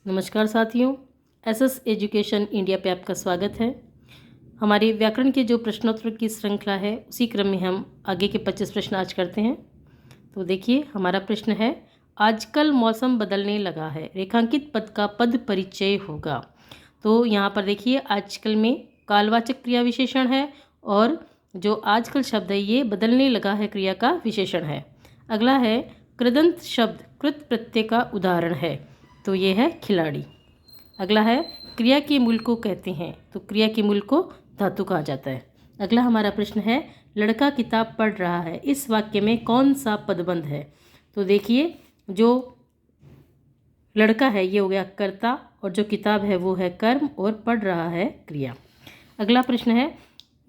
नमस्कार साथियों, SS education India पे आपका स्वागत है। हमारी व्याकरण के जो प्रश्नोत्तर की श्रृंखला है उसी क्रम में हम आगे के 25 प्रश्न आज करते हैं। तो देखिए, हमारा प्रश्न है, आजकल मौसम बदलने लगा है, रेखांकित पद का पद परिचय होगा। तो यहाँ पर देखिए, आजकल में कालवाचक क्रिया विशेषण है और जो आजकल शब्द है ये बदलने लगा है क्रिया का विशेषण है। अगला है, कृदंत शब्द कृत प्रत्यय का उदाहरण है, तो ये है खिलाड़ी। अगला है, क्रिया के मूल को कहते हैं, तो क्रिया के मूल को धातु कहा जाता है। अगला हमारा प्रश्न है, लड़का किताब पढ़ रहा है, इस वाक्य में कौन सा पदबंध है। तो देखिए, जो लड़का है ये हो गया कर्ता और जो किताब है वो है कर्म और पढ़ रहा है क्रिया। अगला प्रश्न है,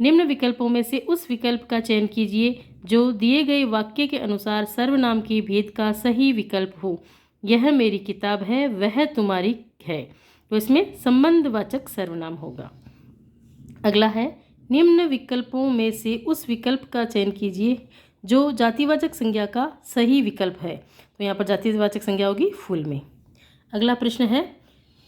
निम्न विकल्पों में से उस विकल्प का चयन कीजिए जो दिए गए वाक्य के अनुसार सर्वनाम के भेद का सही विकल्प हो। यह मेरी किताब है, वह तुम्हारी है, तो इसमें संबंधवाचक सर्वनाम होगा। अगला है, निम्न विकल्पों में से उस विकल्प का चयन कीजिए जो जातिवाचक संज्ञा का सही विकल्प है। तो यहाँ पर जातिवाचक संज्ञा होगी फूल में। अगला प्रश्न है,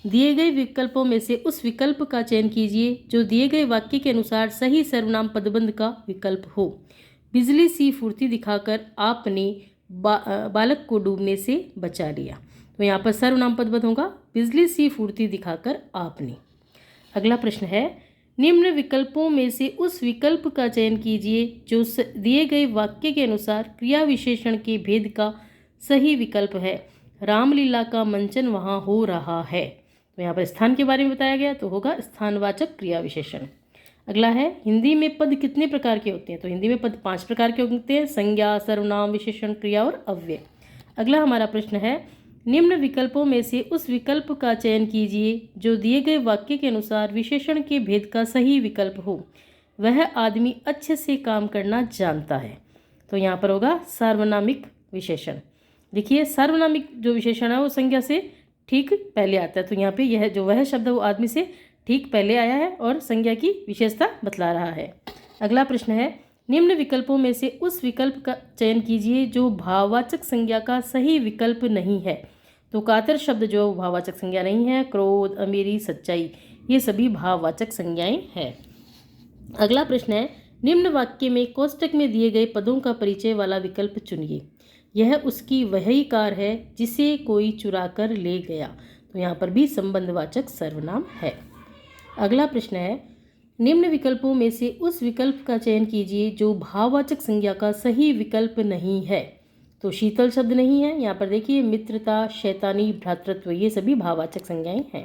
दिए गए विकल्पों में से उस विकल्प का चयन कीजिए जो दिए गए वाक्य के अनुसार सही सर्वनाम पदबंध का विकल्प हो। बिजली सी फुर्ती दिखाकर आपने बालक को डूबने से बचा लिया। तो यहाँ पर सर्वनाम पदबंध होगा, बिजली सी फुर्ती दिखाकर आपने। अगला प्रश्न है, निम्न विकल्पों में से उस विकल्प का चयन कीजिए जो दिए गए वाक्य के अनुसार क्रिया विशेषण के भेद का सही विकल्प है। रामलीला का मंचन वहाँ हो रहा है। तो यहाँ पर स्थान के बारे में बताया गया, तो होगा स्थानवाचक क्रिया विशेषण। अगला है, हिंदी में पद कितने प्रकार के होते हैं। तो हिंदी में पद 5 प्रकार के होते हैं, संज्ञा, सर्वनाम, विशेषण, क्रिया और अव्यय। अगला हमारा प्रश्न है, निम्न विकल्पों में से उस विकल्प का चयन कीजिए जो दिए गए वाक्य के अनुसार विशेषण के भेद का सही विकल्प हो। वह आदमी अच्छे से काम करना जानता है। तो यहाँ पर होगा सार्वनामिक विशेषण। देखिए, सार्वनामिक जो विशेषण है वो संज्ञा से ठीक पहले आता है, तो यहाँ पे यह जो वह शब्द है वो आदमी से ठीक पहले आया है और संज्ञा की विशेषता बतला रहा है। अगला प्रश्न है, निम्न विकल्पों में से उस विकल्प का चयन कीजिए जो भाववाचक संज्ञा का सही विकल्प नहीं है। तो कातर शब्द जो भाववाचक संज्ञा नहीं है, क्रोध, अमीरी, सच्चाई, ये सभी भाववाचक संज्ञाएं हैं। अगला प्रश्न है, निम्न वाक्य में कोष्टक में दिए गए पदों का परिचय वाला विकल्प चुनिए। यह उसकी वही कार है जिसे कोई चुरा कर ले गया। तो यहाँ पर भी संबंधवाचक सर्वनाम है। अगला प्रश्न है, निम्न विकल्पों में से उस विकल्प का चयन कीजिए जो भाववाचक संज्ञा का सही विकल्प नहीं है। तो शीतल शब्द नहीं है। यहाँ पर देखिए, मित्रता, शैतानी, भ्रातृत्व, ये सभी भाववाचक संज्ञाएं हैं।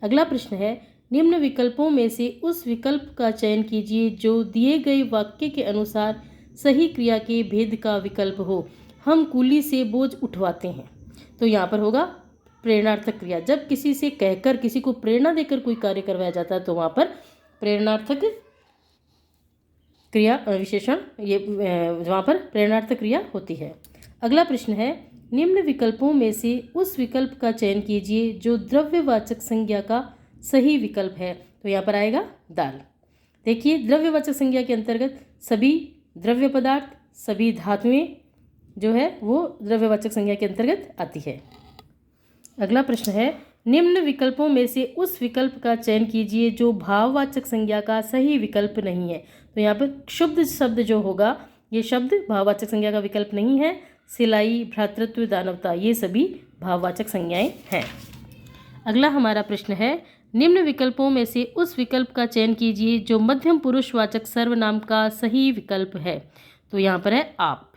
अगला प्रश्न है, निम्न विकल्पों में से उस विकल्प का चयन कीजिए जो दिए गए वाक्य के अनुसार सही क्रिया के भेद का विकल्प हो। हम कूली से बोझ उठवाते हैं। तो यहाँ पर होगा प्रेरणार्थक क्रिया। जब किसी से कहकर, किसी को प्रेरणा देकर कोई कार्य करवाया जाता है तो वहाँ पर प्रेरणार्थक क्रिया विशेषण, ये वहाँ पर प्रेरणार्थक क्रिया होती है। अगला प्रश्न है, निम्न विकल्पों में से उस विकल्प का चयन कीजिए जो द्रव्यवाचक संज्ञा का सही विकल्प है। तो यहाँ पर आएगा दाल। देखिए, द्रव्यवाचक संज्ञा के अंतर्गत सभी द्रव्य पदार्थ, सभी धातुएं जो है वो द्रव्यवाचक संज्ञा के अंतर्गत आती है। अगला प्रश्न है, निम्न विकल्पों में से उस विकल्प का चयन कीजिए जो भाववाचक संज्ञा का सही विकल्प नहीं है। तो यहाँ पर क्षुब्ध शब्द जो होगा, ये शब्द भाववाचक संज्ञा का विकल्प नहीं है। सिलाई, भ्रातृत्व, दानवता, ये सभी भाववाचक संज्ञाएं हैं। अगला हमारा प्रश्न है, निम्न विकल्पों में से उस विकल्प का चयन कीजिए जो मध्यम पुरुषवाचक सर्वनाम का सही विकल्प है। तो यहाँ पर है आप,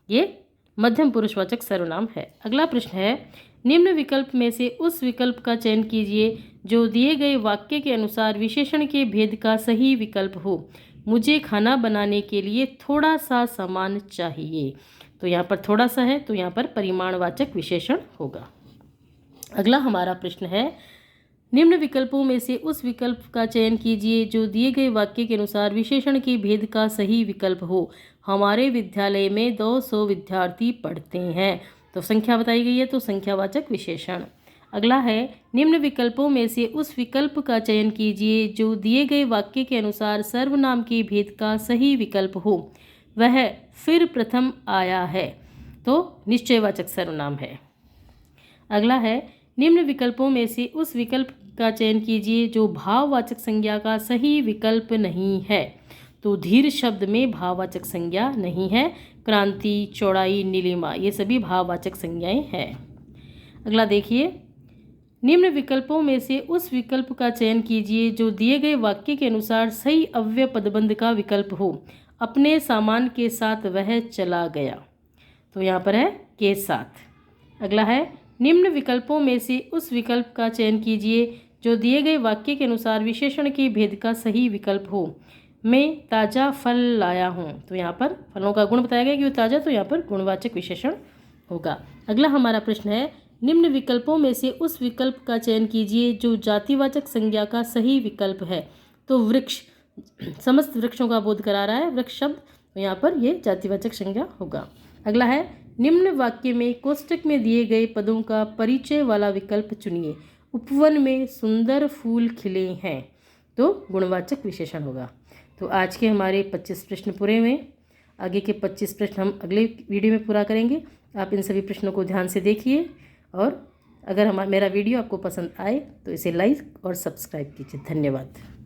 ये मध्यम पुरुषवाचक सर्वनाम है। अगला प्रश्न है, निम्न विकल्प में से उस विकल्प का चयन कीजिए जो दिए गए वाक्य के अनुसार विशेषण के भेद का सही विकल्प हो। मुझे खाना बनाने के लिए थोड़ा सा सामान चाहिए। तो यहाँ पर थोड़ा सा है, तो यहाँ पर परिमाणवाचक विशेषण होगा। अगला हमारा प्रश्न है, निम्न विकल्पों में से उस विकल्प का चयन कीजिए जो दिए गए वाक्य के अनुसार विशेषण के भेद का सही विकल्प हो। हमारे विद्यालय में 200 विद्यार्थी पढ़ते हैं। तो संख्या बताई गई है, तो संख्यावाचक विशेषण। अगला है, निम्न विकल्पों में से उस विकल्प का चयन कीजिए जो दिए गए वाक्य के अनुसार सर्वनाम के भेद का सही विकल्प हो। वह फिर प्रथम आया है। तो निश्चयवाचक सर्वनाम है। अगला है, निम्न विकल्पों में से उस विकल्प का चयन कीजिए जो भाववाचक संज्ञा का सही विकल्प नहीं है। तो धीर शब्द में भाववाचक संज्ञा नहीं है। क्रांति, चौड़ाई, नीलिमा ये सभी भाववाचक संज्ञाएं हैं। अगला देखिए, निम्न विकल्पों में से उस विकल्प का चयन कीजिए जो दिए गए वाक्य के अनुसार सही अव्यय पदबंध का विकल्प हो। अपने सामान के साथ वह चला गया। तो यहाँ पर है के साथ। अगला है, निम्न विकल्पों में से उस विकल्प का चयन कीजिए जो दिए गए वाक्य के अनुसार विशेषण के भेद का सही विकल्प हो। मैं ताज़ा फल लाया हूँ। तो यहाँ पर फलों का गुण बताया गया कि वो ताज़ा, तो यहाँ पर गुणवाचक विशेषण होगा। अगला हमारा प्रश्न है, निम्न विकल्पों में से उस विकल्प का चयन कीजिए जो जातिवाचक संज्ञा का सही विकल्प है। तो वृक्ष, समस्त वृक्षों का बोध करा रहा है वृक्ष शब्द, तो यहाँ पर ये जातिवाचक संज्ञा होगा। अगला है, निम्न वाक्य में कोष्टक में दिए गए पदों का परिचय वाला विकल्प चुनिए। उपवन में सुंदर फूल खिले हैं। तो गुणवाचक विशेषण होगा। तो आज के हमारे 25 प्रश्न पूरे हुए। आगे के 25 प्रश्न हम अगले वीडियो में पूरा करेंगे। आप इन सभी प्रश्नों को ध्यान से देखिए और अगर मेरा वीडियो आपको पसंद आए तो इसे लाइक और सब्सक्राइब कीजिए। धन्यवाद।